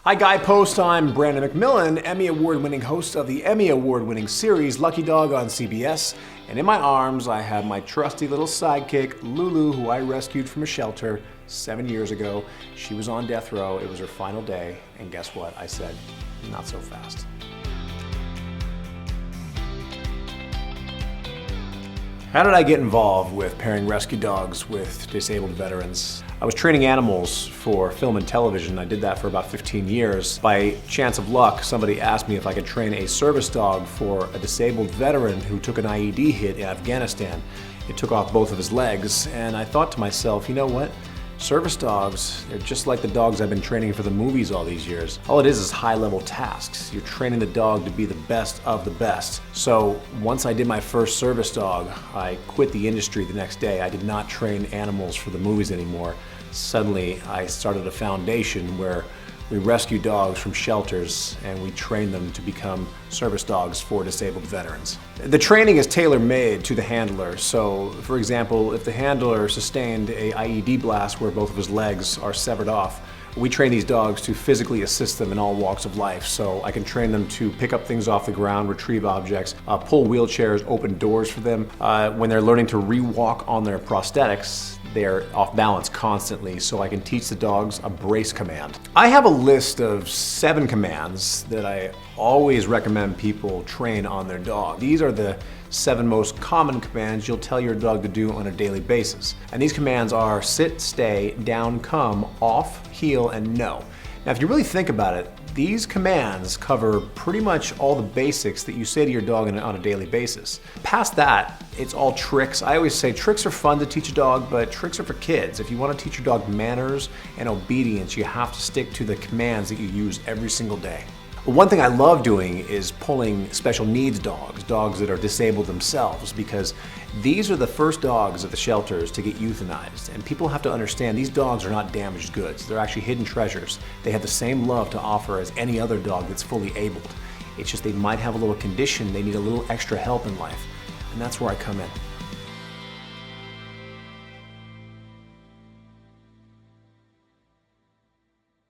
Hi Guideposts, I'm Brandon McMillan, Emmy Award-winning host of the Emmy Award-winning series Lucky Dog on CBS. And in my arms, I have my trusty little sidekick, Lulu, who I rescued from a shelter 7 years ago. She was on death row, it was her final day, and guess what? I said, not so fast. How did I get involved with pairing rescue dogs with disabled veterans? I was training animals for film and television. I did that for about 15 years. By chance of luck, somebody asked me if I could train a service dog for a disabled veteran who took an IED hit in Afghanistan. It took off both of his legs, and I thought to myself, you know what? Service dogs, they're just like the dogs I've been training for the movies all these years. All it is high-level tasks. You're training the dog to be the best of the best. So once I did my first service dog, I quit the industry the next day. I did not train animals for the movies anymore. Suddenly, I started a foundation where we rescue dogs from shelters and we train them to become service dogs for disabled veterans. The training is tailor-made to the handler. So, for example, if the handler sustained a IED blast where both of his legs are severed off, we train these dogs to physically assist them in all walks of life. So I can train them to pick up things off the ground, retrieve objects, pull wheelchairs, open doors for them. When they're learning to re-walk on their prosthetics, they're off balance constantly, so I can teach the dogs a brace command. I have a list of 7 commands that I always recommend people train on their dog. These are the 7 most common commands you'll tell your dog to do on a daily basis. And these commands are sit, stay, down, come, off, heel, and no. Now, if you really think about it, these commands cover pretty much all the basics that you say to your dog on a daily basis. Past that, it's all tricks. I always say tricks are fun to teach a dog, but tricks are for kids. If you want to teach your dog manners and obedience, you have to stick to the commands that you use every single day. One thing I love doing is pulling special needs dogs, dogs that are disabled themselves, because these are the first dogs at the shelters to get euthanized. And people have to understand these dogs are not damaged goods. They're actually hidden treasures. They have the same love to offer as any other dog that's fully abled. It's just they might have a little condition, they need a little extra help in life. And that's where I come in.